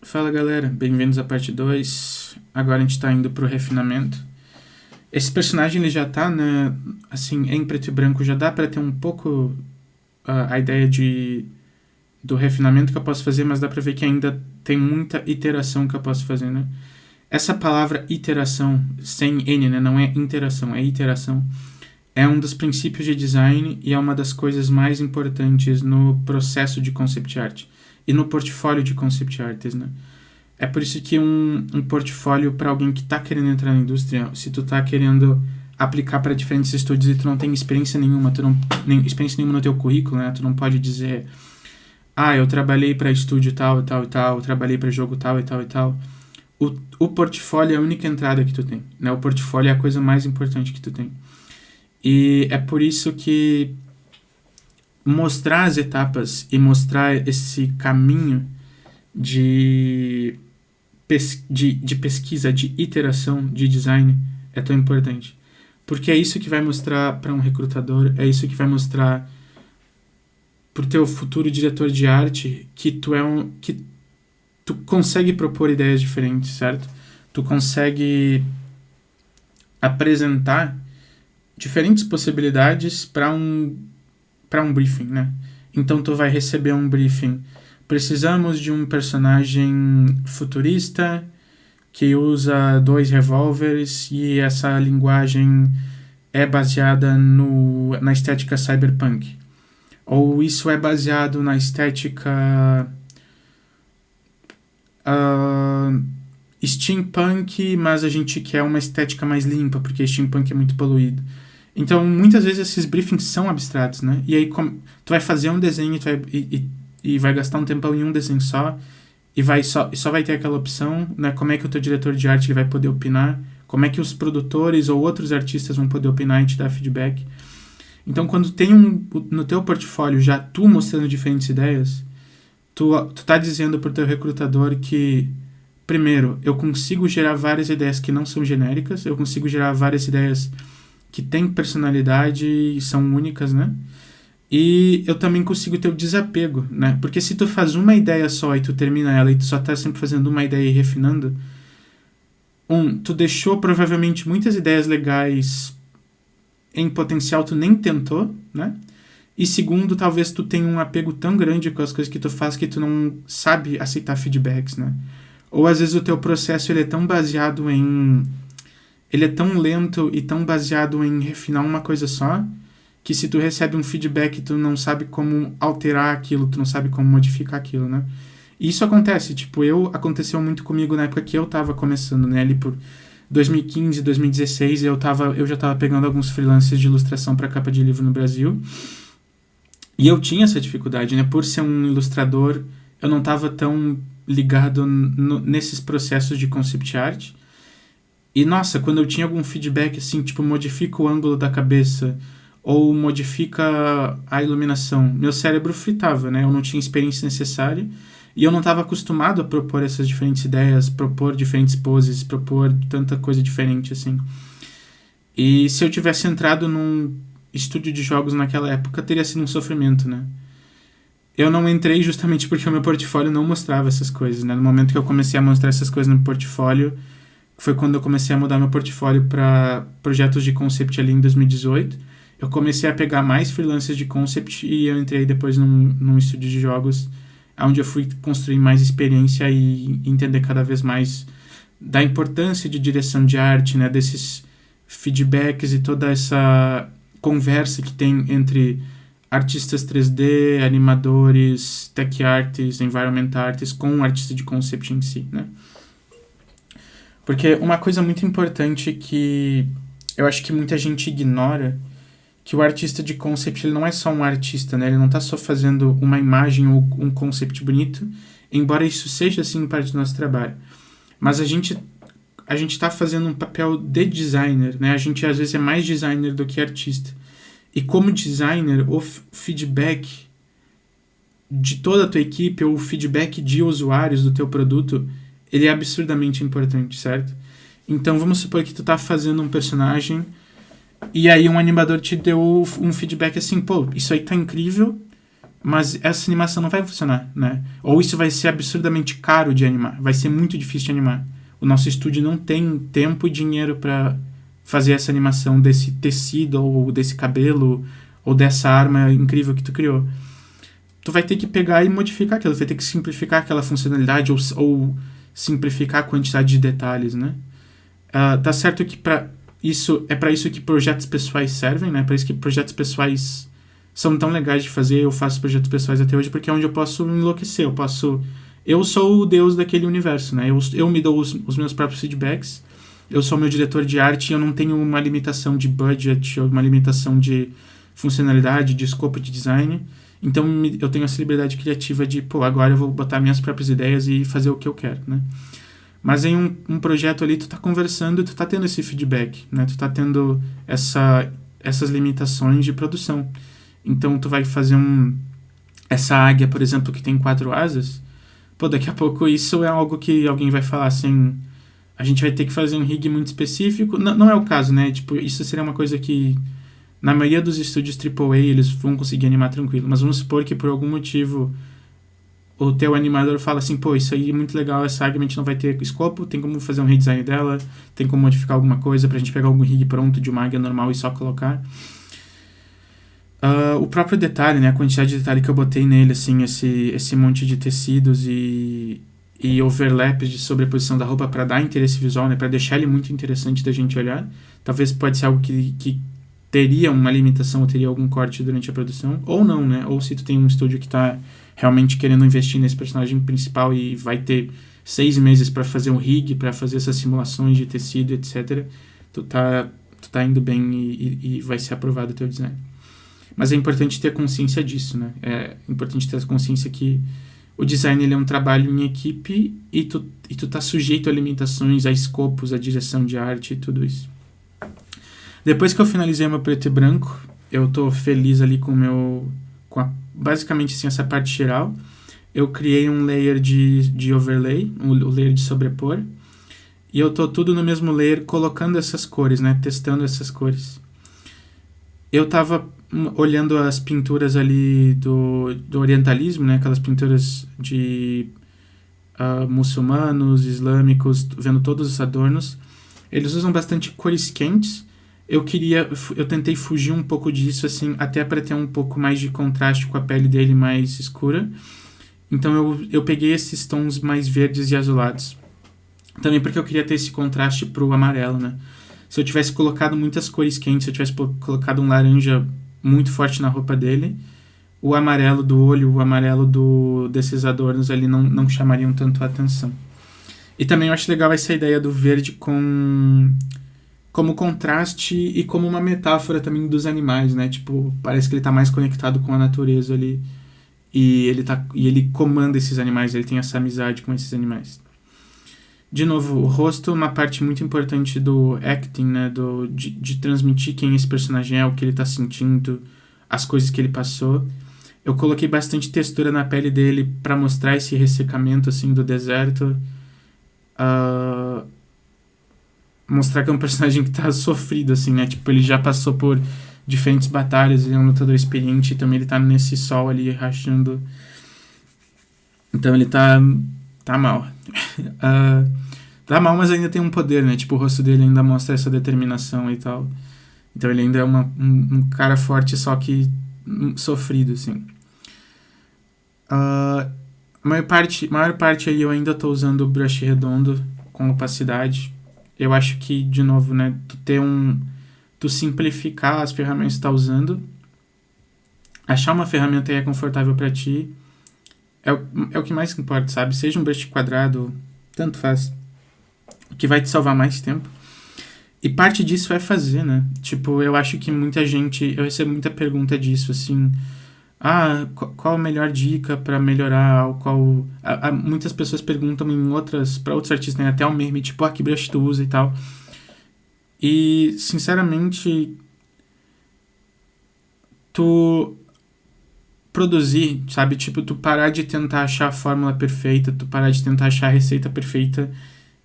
Fala galera, bem-vindos à parte 2. Agora a gente tá indo pro refinamento. Esse personagem ele já tá, né, assim, em preto e branco, já dá pra ter um pouco a ideia do refinamento que eu posso fazer, mas dá pra ver que ainda tem muita iteração que eu posso fazer, né? Essa palavra iteração, sem N, né, não é interação, é iteração, é um dos princípios de design e é uma das coisas mais importantes no processo de concept art e no portfólio de concept artists, né? É por isso que um portfólio para alguém que tá querendo entrar na indústria, se tu tá querendo aplicar para diferentes estúdios e tu não tem experiência nenhuma, tu não nem experiência nenhuma no teu currículo, né? Tu não pode dizer, eu trabalhei para estúdio tal e tal e tal, eu trabalhei para jogo tal e tal e tal. O portfólio é a única entrada que tu tem, né? O portfólio é a coisa mais importante que tu tem. E é por isso que mostrar as etapas e mostrar esse caminho de pesquisa, de iteração, de design é tão importante. Porque é isso que vai mostrar para um recrutador, é isso que vai mostrar pro teu futuro diretor de arte que que tu consegue propor ideias diferentes, certo? Tu consegue apresentar diferentes possibilidades para um briefing, né? Então tu vai receber um briefing. Precisamos de um personagem futurista que usa 2 revólveres e essa linguagem é baseada na estética cyberpunk. Ou isso é baseado na estética steampunk, mas a gente quer uma estética mais limpa, porque steampunk é muito poluído. Então, muitas vezes esses briefings são abstratos, né? E aí tu vai fazer um desenho e vai gastar um tempão em um desenho só, e só vai ter aquela opção, né? Como é que o teu diretor de arte ele vai poder opinar, como é que os produtores ou outros artistas vão poder opinar e te dar feedback. Então, quando tem no teu portfólio já tu mostrando diferentes ideias, tu tá dizendo pro teu recrutador que, primeiro, eu consigo gerar várias ideias que não são genéricas, eu consigo gerar várias ideias que têm personalidade e são únicas, né? E eu também consigo ter o desapego, né? Porque se tu faz uma ideia só e tu termina ela e tu só tá sempre fazendo uma ideia e refinando, tu deixou provavelmente muitas ideias legais em potencial, tu nem tentou, né? E segundo, talvez tu tenha um apego tão grande com as coisas que tu faz que tu não sabe aceitar feedbacks, né? Ou às vezes o teu processo ele é tão baseado ele é tão lento e tão baseado em refinar uma coisa só, que se tu recebe um feedback, tu não sabe como alterar aquilo, tu não sabe como modificar aquilo, né? E isso acontece, aconteceu muito comigo na época que eu tava começando, né? Ali por 2015, 2016, eu já tava pegando alguns freelancers de ilustração para capa de livro no Brasil. E eu tinha essa dificuldade, né? Por ser um ilustrador, eu não tava tão ligado nesses processos de concept art. E, nossa, quando eu tinha algum feedback, assim, modifica o ângulo da cabeça ou modifica a iluminação, meu cérebro fritava, né? Eu não tinha experiência necessária e eu não estava acostumado a propor essas diferentes ideias, propor diferentes poses, propor tanta coisa diferente, assim. E se eu tivesse entrado num estúdio de jogos naquela época, teria sido um sofrimento, né? Eu não entrei justamente porque o meu portfólio não mostrava essas coisas, né? No momento que eu comecei a mostrar essas coisas no portfólio, foi quando eu comecei a mudar meu portfólio para projetos de concept ali em 2018. Eu comecei a pegar mais freelancers de concept e eu entrei depois num estúdio de jogos, onde eu fui construir mais experiência e entender cada vez mais da importância de direção de arte, né? Desses feedbacks e toda essa conversa que tem entre artistas 3D, animadores, tech artists, environment artists, com o artista de concept em si, né? Porque uma coisa muito importante que eu acho que muita gente ignora, que o artista de concept ele não é só um artista, né? Ele não está só fazendo uma imagem ou um concept bonito, embora isso seja, assim, parte do nosso trabalho. Mas a gente está fazendo um papel de designer, né? A gente, às vezes, é mais designer do que artista. E como designer, o feedback de toda a tua equipe ou o feedback de usuários do teu produto, ele é absurdamente importante, certo? Então, vamos supor que tu tá fazendo um personagem e aí um animador te deu um feedback assim, pô, isso aí tá incrível, mas essa animação não vai funcionar, né? Ou isso vai ser absurdamente caro de animar, vai ser muito difícil de animar. O nosso estúdio não tem tempo e dinheiro para fazer essa animação desse tecido, ou desse cabelo, ou dessa arma incrível que tu criou. Tu vai ter que pegar e modificar aquilo, vai ter que simplificar aquela funcionalidade, ou simplificar a quantidade de detalhes, né? Tá certo que para isso que projetos pessoais servem, né? Para isso que projetos pessoais são tão legais de fazer. Eu faço projetos pessoais até hoje porque é onde eu posso enlouquecer. Eu sou o deus daquele universo, né? Eu me dou os meus próprios feedbacks. Eu sou meu diretor de arte e eu não tenho uma limitação de budget ou uma limitação de funcionalidade, de escopo de design. Então eu tenho essa liberdade criativa de, agora eu vou botar minhas próprias ideias e fazer o que eu quero, né? Mas em um projeto ali, tu tá conversando e tu tá tendo esse feedback, né? Tu tá tendo essas limitações de produção. Então, tu vai fazer essa águia, por exemplo, que tem 4 asas. Daqui a pouco isso é algo que alguém vai falar assim... A gente vai ter que fazer um rig muito específico. Não é o caso, né? Isso seria uma coisa que... Na maioria dos estúdios AAA, eles vão conseguir animar tranquilo. Mas vamos supor que, por algum motivo... o teu animador fala assim, isso aí é muito legal, essa águia a gente não vai ter escopo, tem como fazer um redesign dela, tem como modificar alguma coisa pra gente pegar algum rig pronto de uma águia normal e só colocar. O próprio detalhe, né, a quantidade de detalhe que eu botei nele, assim, esse monte de tecidos e overlaps de sobreposição da roupa pra dar interesse visual, né, pra deixar ele muito interessante da gente olhar. Talvez pode ser algo que teria uma limitação ou teria algum corte durante a produção, ou não, né, ou se tu tem um estúdio que tá realmente querendo investir nesse personagem principal e vai ter 6 meses para fazer um rig, para fazer essas simulações de tecido, etc. Tu tá indo bem e vai ser aprovado o teu design. Mas é importante ter consciência disso, né? É importante ter a consciência que o design ele é um trabalho em equipe e tu tá sujeito a limitações, a escopos, a direção de arte e tudo isso. Depois que eu finalizei meu preto e branco, eu tô feliz ali com basicamente assim, essa parte geral. Eu criei um layer de overlay, o layer de sobrepor, e eu tô tudo no mesmo layer colocando essas cores, né, testando essas cores. Eu tava olhando as pinturas ali do orientalismo, né, aquelas pinturas de muçulmanos, islâmicos, vendo todos os adornos. Eles usam bastante cores quentes. Eu tentei fugir um pouco disso, assim, até para ter um pouco mais de contraste com a pele dele mais escura. Então eu peguei esses tons mais verdes e azulados. Também porque eu queria ter esse contraste pro amarelo, né? Se eu tivesse colocado muitas cores quentes, se eu tivesse colocado um laranja muito forte na roupa dele, o amarelo do olho, o amarelo desses adornos ali não chamariam tanto a atenção. E também eu acho legal essa ideia do verde como contraste e como uma metáfora também dos animais, né? Parece que ele tá mais conectado com a natureza ali. E ele comanda esses animais, ele tem essa amizade com esses animais. De novo, o rosto é uma parte muito importante do acting, né? De transmitir quem esse personagem é, o que ele tá sentindo, as coisas que ele passou. Eu coloquei bastante textura na pele dele para mostrar esse ressecamento, assim, do deserto. Mostrar que é um personagem que tá sofrido, assim, né? Ele já passou por diferentes batalhas, ele é um lutador experiente, e também ele tá nesse sol ali, rachando. Então ele tá mal. Tá mal, mas ainda tem um poder, né? O rosto dele ainda mostra essa determinação e tal. Então ele ainda é um cara forte, só que sofrido, assim. A maior parte aí eu ainda tô usando o brush redondo com opacidade. Eu acho que, de novo, né, tu simplificar as ferramentas que tu tá usando, achar uma ferramenta que é confortável para ti, é o que mais importa, sabe? Seja um brush quadrado, tanto faz. O que vai te salvar mais tempo. E parte disso é fazer, né? Eu acho que muita gente... Eu recebo muita pergunta disso, assim... qual a melhor dica para melhorar? Muitas pessoas perguntam para outros artistas, né? Até o meme, que brush tu usa e tal. E, sinceramente, tu produzir, sabe? Tu parar de tentar achar a fórmula perfeita, tu parar de tentar achar a receita perfeita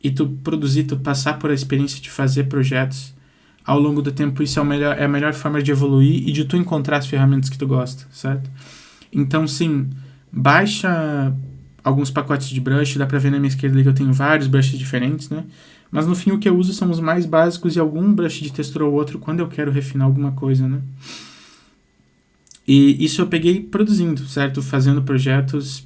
e tu produzir, tu passar por a experiência de fazer projetos ao longo do tempo, isso é a melhor forma de evoluir e de tu encontrar as ferramentas que tu gosta, certo? Então, sim, baixa alguns pacotes de brush, dá pra ver na minha esquerda ali que eu tenho vários brushes diferentes, né? Mas no fim o que eu uso são os mais básicos e algum brush de textura ou outro quando eu quero refinar alguma coisa, né? E isso eu peguei produzindo, certo? Fazendo projetos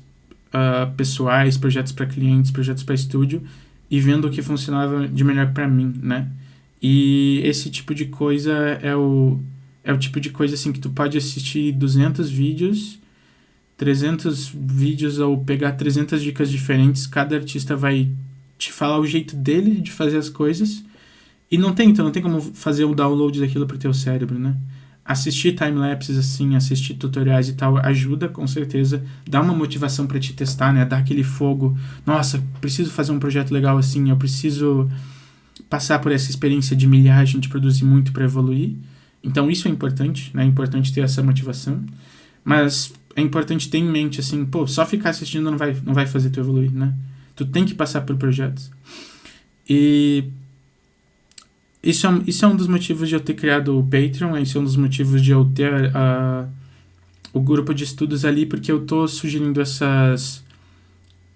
pessoais, projetos para clientes, projetos para estúdio e vendo o que funcionava de melhor para mim, né? E esse tipo de coisa é o tipo de coisa assim que tu pode assistir 200 vídeos, 300 vídeos ou pegar 300 dicas diferentes, cada artista vai te falar o jeito dele de fazer as coisas e então não tem como fazer o download daquilo pro teu cérebro, né? Assistir timelapses assim, assistir tutoriais e tal ajuda, com certeza, dá uma motivação para te testar, né? Dá aquele fogo, nossa, preciso fazer um projeto legal assim, eu preciso passar por essa experiência de milhagem, de produzir muito para evoluir. Então isso é importante, né? É importante ter essa motivação, mas é importante ter em mente assim, pô, só ficar assistindo não vai fazer tu evoluir, né? Tu tem que passar por projetos. E isso é um dos motivos de eu ter criado o Patreon, isso é um dos motivos de eu ter o grupo de estudos ali, porque eu tô sugerindo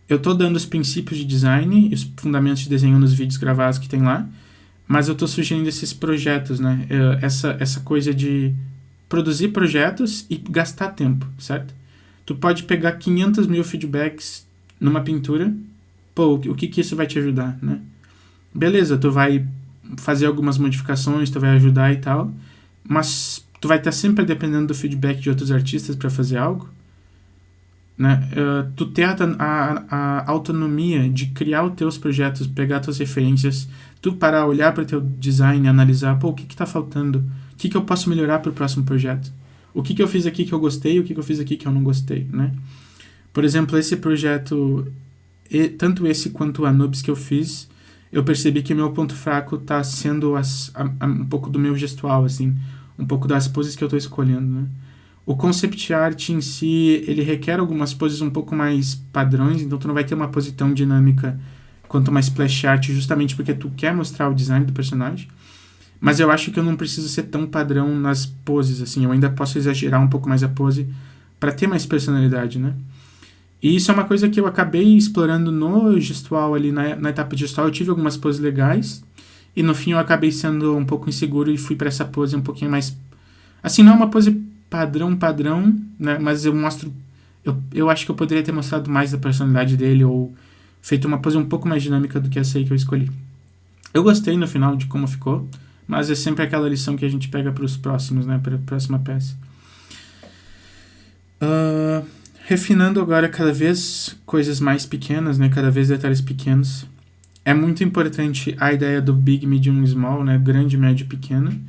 eu tô dando os princípios de design e os fundamentos de desenho nos vídeos gravados que tem lá, mas eu tô sugerindo esses projetos, né? Essa coisa de produzir projetos e gastar tempo, certo? Tu pode pegar 500 mil feedbacks numa pintura, pô, o que isso vai te ajudar, né? Beleza, tu vai fazer algumas modificações, tu vai ajudar e tal, mas tu vai estar sempre dependendo do feedback de outros artistas para fazer algo, né? Tu ter a autonomia de criar os teus projetos, pegar tuas referências, tu parar, olhar para o teu design, analisar, pô, o que tá faltando? O que eu posso melhorar para o próximo projeto? O que eu fiz aqui que eu gostei, o que eu fiz aqui que eu não gostei, né? Por exemplo, esse projeto, tanto esse quanto o Anubis que eu fiz, eu percebi que meu ponto fraco tá sendo um pouco do meu gestual, assim, um pouco das poses que eu tô escolhendo, né? O concept art em si, ele requer algumas poses um pouco mais padrões, então tu não vai ter uma pose tão dinâmica quanto uma splash art, justamente porque tu quer mostrar o design do personagem. Mas eu acho que eu não preciso ser tão padrão nas poses, assim, eu ainda posso exagerar um pouco mais a pose para ter mais personalidade, né? E isso é uma coisa que eu acabei explorando no gestual ali, na etapa de gestual. Eu tive algumas poses legais e no fim eu acabei sendo um pouco inseguro e fui para essa pose um pouquinho mais... Assim, não é uma pose padrão, né? Mas eu mostro... Eu acho que eu poderia ter mostrado mais da personalidade dele ou feito uma pose um pouco mais dinâmica do que essa aí que eu escolhi. Eu gostei no final de como ficou, mas é sempre aquela lição que a gente pega para os próximos, né? Para a próxima peça. Refinando agora cada vez coisas mais pequenas, né? Cada vez detalhes pequenos. É muito importante a ideia do big, medium, small, né? Grande, médio, pequeno.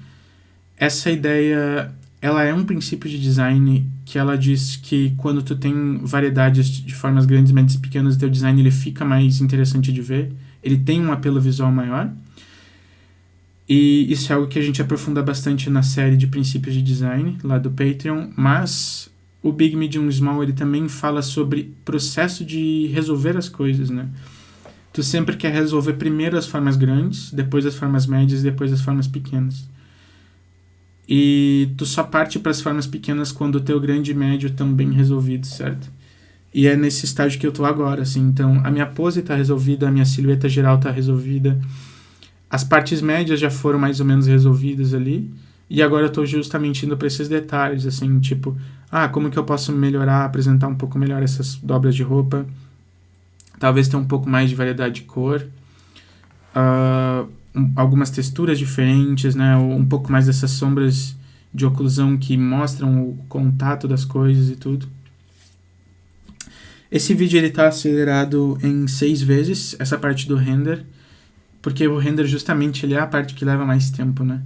Essa ideia, ela é um princípio de design que ela diz que quando tu tem variedades de formas grandes, médias e pequenas, o teu design ele fica mais interessante de ver. Ele tem um apelo visual maior. E isso é algo que a gente aprofunda bastante na série de princípios de design, lá do Patreon, mas... O Big, Medium, Small, ele também fala sobre processo de resolver as coisas, né? Tu sempre quer resolver primeiro as formas grandes, depois as formas médias e depois as formas pequenas. E tu só parte para as formas pequenas quando o teu grande e médio estão bem resolvidos, certo? E é nesse estágio que eu tô agora, assim. Então, a minha pose tá resolvida, a minha silhueta geral tá resolvida. As partes médias já foram mais ou menos resolvidas ali. E agora eu tô justamente indo para esses detalhes, assim, tipo... como que eu posso melhorar, apresentar um pouco melhor essas dobras de roupa? Talvez ter um pouco mais de variedade de cor. Algumas texturas diferentes, né? Um pouco mais dessas sombras de oclusão que mostram o contato das coisas e tudo. Esse vídeo ele tá acelerado em 6 vezes, essa parte do render. Porque o render justamente ele é a parte que leva mais tempo, né?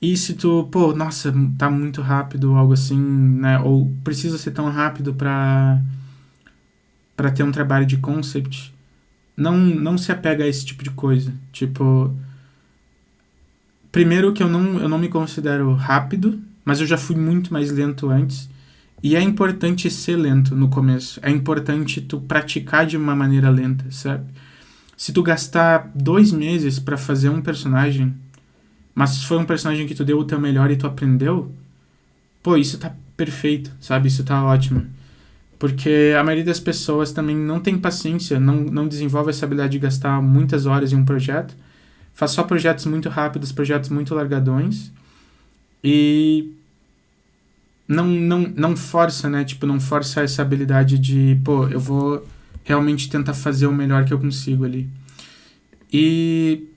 E se tu, nossa, tá muito rápido, algo assim, né? Ou precisa ser tão rápido pra ter um trabalho de concept, não se apega a esse tipo de coisa. Tipo, primeiro que eu não me considero rápido, mas eu já fui muito mais lento antes. E é importante ser lento no começo. É importante tu praticar de uma maneira lenta, sabe? Se tu gastar 2 meses pra fazer um personagem... Mas se foi um personagem que tu deu o teu melhor e tu aprendeu, isso tá perfeito, sabe? Isso tá ótimo. Porque a maioria das pessoas também não tem paciência, não desenvolve essa habilidade de gastar muitas horas em um projeto. Faz só projetos muito rápidos, projetos muito largadões. E não força, né? Tipo, não força essa habilidade de, pô, eu vou realmente tentar fazer o melhor que eu consigo ali. E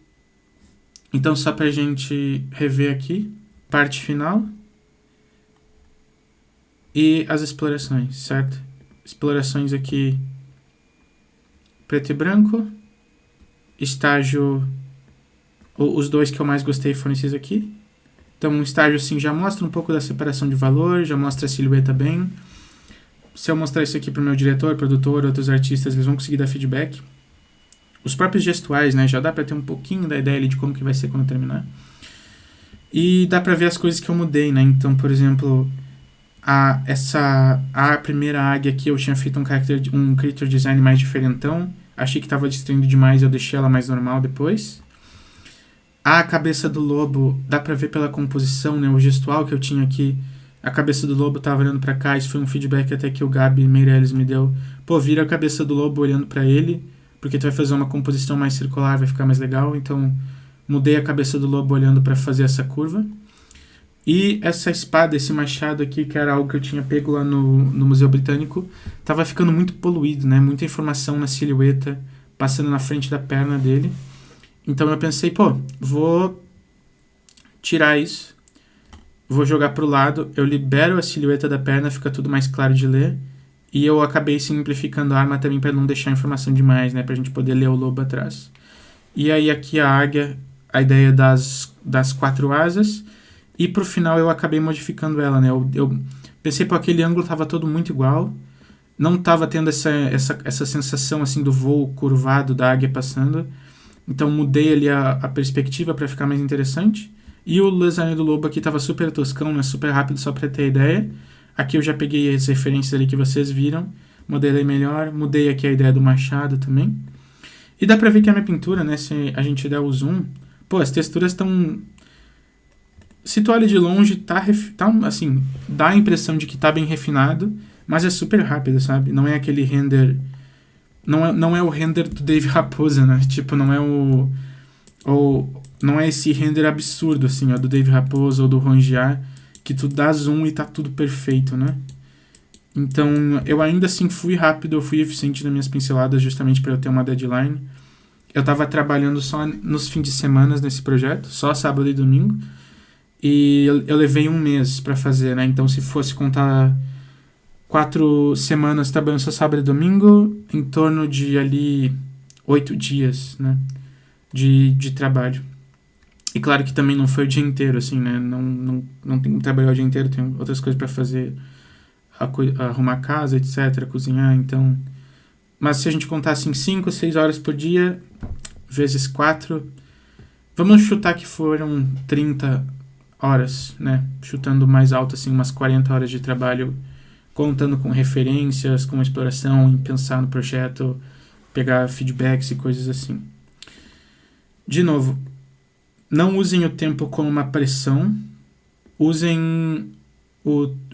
então, só pra gente rever aqui, parte final e as explorações, certo? Explorações aqui, preto e branco. Estágio, os dois que eu mais gostei foram esses aqui. Então, um estágio assim já mostra um pouco da separação de valor, já mostra a silhueta bem. Se eu mostrar isso aqui pro meu diretor, produtor, outros artistas, eles vão conseguir dar feedback. Os próprios gestuais, né? Já dá pra ter um pouquinho da ideia ali de como que vai ser quando terminar. E dá pra ver as coisas que eu mudei, né? Então, por exemplo, a primeira águia aqui eu tinha feito um creature design mais diferentão. Achei que tava distraindo demais, eu deixei ela mais normal depois. A cabeça do lobo, dá pra ver pela composição, né? O gestual que eu tinha aqui. A cabeça do lobo tava olhando pra cá. Isso foi um feedback até que o Gabi Meirelles me deu. Pô, vira a cabeça do lobo olhando pra ele, porque tu vai fazer uma composição mais circular, vai ficar mais legal. Então, mudei a cabeça do lobo olhando pra fazer essa curva. E essa espada, esse machado aqui, que era algo que eu tinha pego lá no Museu Britânico, tava ficando muito poluído, né? Muita informação na silhueta, passando na frente da perna dele. Então eu pensei, pô, vou tirar isso, vou jogar pro lado, eu libero a silhueta da perna, fica tudo mais claro de ler. E eu acabei simplificando a arma também para não deixar informação demais, né? Pra gente poder ler o lobo atrás. E aí aqui a águia, a ideia das 4 asas. E pro final eu acabei modificando ela, né? Eu pensei, pô, aquele ângulo tava todo muito igual. Não tava tendo essa sensação assim do voo curvado da águia passando. Então mudei ali a perspectiva para ficar mais interessante. E o design do lobo aqui tava super toscão, né? Super rápido só para ter ideia. Aqui eu já peguei as referências ali que vocês viram. Modelei melhor. Mudei aqui a ideia do machado também. E dá pra ver que a minha pintura, né? Se a gente der o zoom... Pô, as texturas estão... Se tu olha de longe, tá assim... Dá a impressão de que tá bem refinado. Mas é super rápido, sabe? Não é aquele render... Não é o render do Dave Raposa, né? Tipo, não é não é esse render absurdo, assim, ó, do Dave Raposa ou do Rongiar, que tu dá zoom e tá tudo perfeito, né? Então, eu ainda assim fui rápido, eu fui eficiente nas minhas pinceladas, justamente para eu ter uma deadline. Eu tava trabalhando só nos fins de semana nesse projeto, só sábado e domingo, e eu levei 1 mês para fazer, né? Então, se fosse contar 4 semanas trabalhando só sábado e domingo, em torno de ali 8 dias, né, de trabalho. E claro que também não foi o dia inteiro, assim, né, não tem que trabalhar o dia inteiro, tem outras coisas para fazer, arrumar a casa, etc, cozinhar, então... Mas se a gente contar assim 5, 6 horas por dia, vezes 4, vamos chutar que foram 30 horas, né, chutando mais alto, assim, umas 40 horas de trabalho, contando com referências, com exploração, em pensar no projeto, pegar feedbacks e coisas assim. De novo, não usem o tempo como uma pressão, usem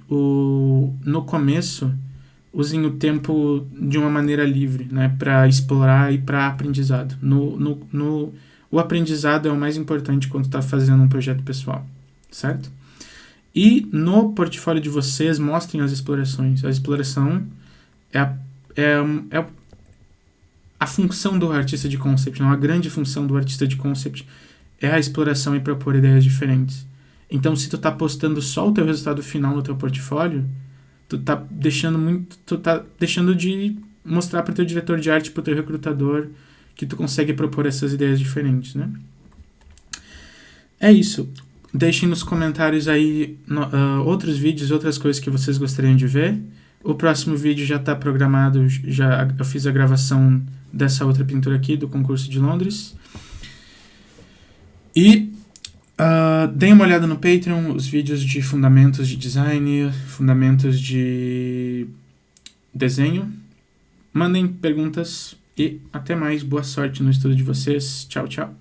no começo, usem o tempo de uma maneira livre, né, para explorar e para aprendizado. O aprendizado é o mais importante quando está fazendo um projeto pessoal, certo? E no portfólio de vocês, mostrem as explorações. A exploração é a função do artista de concept, não? A grande função do artista de concept é a exploração e propor ideias diferentes. Então, se tu tá postando só o teu resultado final no teu portfólio, tu tá deixando de mostrar para o teu diretor de arte, para o teu recrutador, que tu consegue propor essas ideias diferentes, né? É isso. Deixem nos comentários aí outros vídeos, outras coisas que vocês gostariam de ver. O próximo vídeo já está programado, eu fiz a gravação dessa outra pintura aqui, do concurso de Londres. E deem uma olhada no Patreon, os vídeos de fundamentos de design, fundamentos de desenho. Mandem perguntas e até mais. Boa sorte no estudo de vocês. Tchau, tchau.